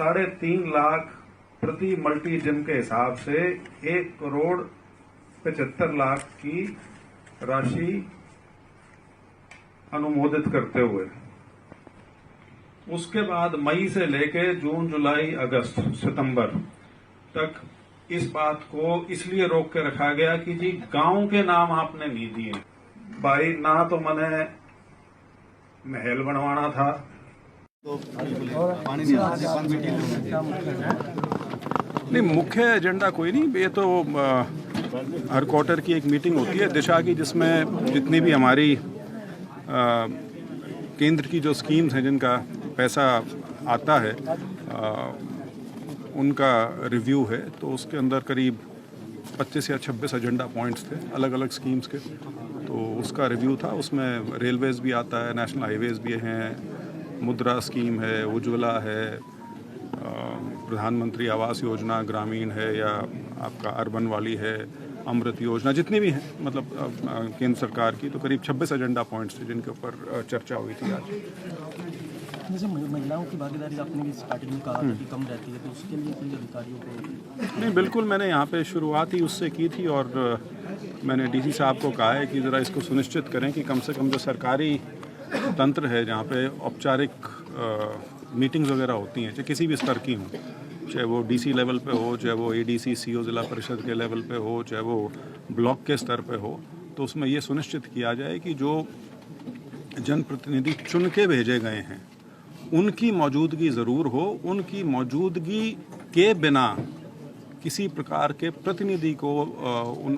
3.5 लाख प्रति multi gym के हिसाब से 1,75,00,000 की राशि अनुमोदित करते हुए उसके बाद मई से लेके जून, जुलाई, अगस्त, सितंबर तक इस बात को इसलिए रोक के रखा गया कि जी गांव के नाम आपने नहीं दिए भाई। ना तो मैंने महल बनवाना था नहीं, मुख्य एजेंडा कोई नहीं। ये तो हर क्वार्टर की एक मीटिंग होती है दिशा की, जिसमें जितनी भी हमारी केंद्र की जो स्कीम्स हैं जिनका पैसा आता है उनका रिव्यू है। तो उसके अंदर करीब 25 या 26 एजेंडा पॉइंट्स थे अलग अलग स्कीम्स के। तो उसका रिव्यू था, उसमें रेलवेज़ भी आता है, नेशनल हाईवेज़ भी हैं, मुद्रा स्कीम है, उज्ज्वला है, प्रधानमंत्री आवास योजना ग्रामीण है, या आपका अर्बन वाली है, अमृत योजना, जितनी भी हैं मतलब केंद्र सरकार की। तो करीब 26 एजेंडा पॉइंट्स थे जिनके ऊपर चर्चा हुई थी आज। जैसे महिलाओं की भागीदारी आपने भी स्टार्टिंग में कहा कि कम रहती है, तो उसके लिए कोई अधिकारियों को नहीं, बिल्कुल मैंने यहाँ पे शुरुआत ही उससे की थी और मैंने डीसी साहब को कहा है कि ज़रा इसको सुनिश्चित करें कि कम से कम जो सरकारी तंत्र है जहाँ पे औपचारिक मीटिंग्स वगैरह होती हैं, चाहे किसी भी स्तर की हों, चाहे वो डीसी लेवल पे हो, चाहे वो एडीसी सीओ जिला परिषद के लेवल पे हो, चाहे वो ब्लॉक के स्तर पे हो, तो उसमें ये सुनिश्चित किया जाए कि जो जनप्रतिनिधि चुन के भेजे गए हैं उनकी मौजूदगी ज़रूर हो। उनकी मौजूदगी के बिना किसी प्रकार के प्रतिनिधि को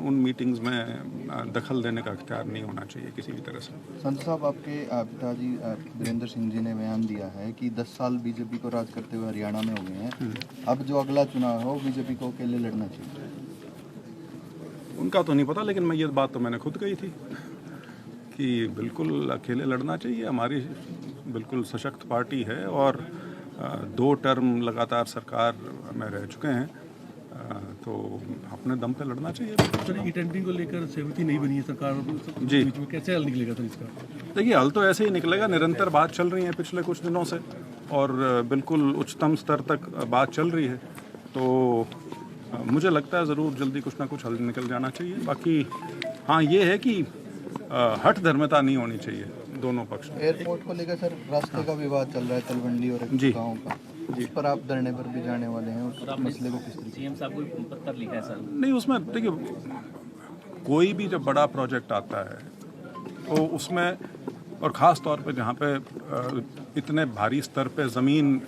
उन मीटिंग्स में दखल देने का अख्तियार नहीं होना चाहिए किसी भी तरह से। संत साहब, आपके पिताजी वीरेंद्र सिंह जी ने बयान दिया है कि 10 साल बीजेपी को राज करते हुए हरियाणा में हो गए हैं, अब जो अगला चुनाव हो बीजेपी को अकेले लड़ना चाहिए। उनका तो नहीं पता, लेकिन मैं ये बात तो मैंने खुद कही थी कि बिल्कुल अकेले लड़ना चाहिए। हमारी बिल्कुल सशक्त पार्टी है और 2 टर्म लगातार सरकार में रह चुके हैं, तो अपने दम पे लड़ना चाहिए। सर, ई-टेंडरिंग को लेकर सहमति नहीं बनी है सरकार जी, बीच में, कैसे हल निकलेगा सर इसका? देखिए, हल तो ऐसे ही निकलेगा। निरंतर बात चल रही है पिछले कुछ दिनों से और बिल्कुल उच्चतम स्तर तक बात चल रही है। तो मुझे लगता है ज़रूर जल्दी कुछ ना कुछ हल निकल जाना चाहिए। बाकी हाँ, ये है कि हठ धर्मता नहीं होनी चाहिए दोनों पक्ष में। एयरपोर्ट को लेकर सर रास्ते का विवाद चल रहा है तलवंडी और गाँव का, जिस पर आप धरने पर भी जाने वाले हैं, उस मसले को किस तरीके सीएम साहब को पत्र लिखा है सर? नहीं, उसमें देखिए, कोई भी जब बड़ा प्रोजेक्ट आता है तो उसमें, और ख़ास तौर पे जहाँ पे इतने भारी स्तर पे ज़मीन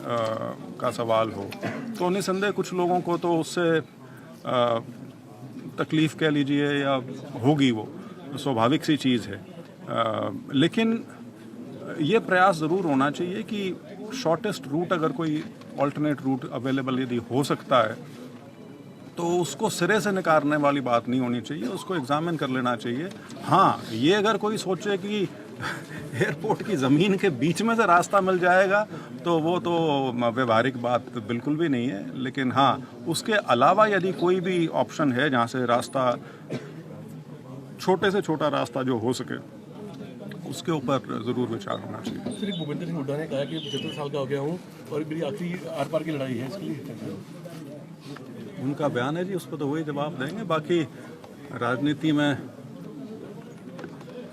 का सवाल हो, तो निसंदेह कुछ लोगों को तो उससे तकलीफ़ कह लीजिए या होगी, वो स्वाभाविक सी चीज़ है। लेकिन ये प्रयास ज़रूर होना चाहिए कि शॉर्टेस्ट रूट, अगर कोई ऑल्टरनेट रूट अवेलेबल यदि हो सकता है तो उसको सिरे से निकारने वाली बात नहीं होनी चाहिए, उसको एग्जामिन कर लेना चाहिए। हाँ, ये अगर कोई सोचे कि एयरपोर्ट की ज़मीन के बीच में से रास्ता मिल जाएगा तो वो तो व्यवहारिक बात बिल्कुल भी नहीं है। लेकिन हाँ, उसके अलावा यदि कोई भी ऑप्शन है जहाँ से रास्ता, छोटे से छोटा रास्ता जो हो सके, उसके ऊपर ज़रूर विचार होना चाहिए। सर, भूपेंद्र सिंह हुड्डा ने कहा कि 75 साल का हो गया हूँ और मेरी आखिरी आर पार की लड़ाई है, इसके लिए उनका बयान है जी, उस पर तो वही जवाब देंगे। बाकी राजनीति में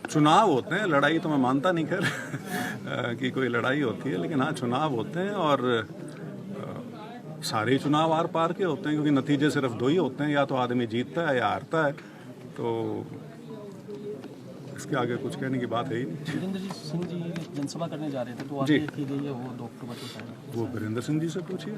चुनाव होते हैं, लड़ाई तो मैं मानता नहीं खैर कि कोई लड़ाई होती है, लेकिन हाँ, चुनाव होते हैं और सारे चुनाव आर पार के होते हैं, क्योंकि नतीजे सिर्फ 2 ही होते हैं, या तो आदमी जीतता है या हारता है। तो इसके आगे कुछ कहने की बात है ही नहीं। वीरेंद्र सिंह जी जनसभा करने जा रहे थे, तो आगे की गई है वो 2 अक्टूबर को। वो वीरेंद्र सिंह जी से पूछिए।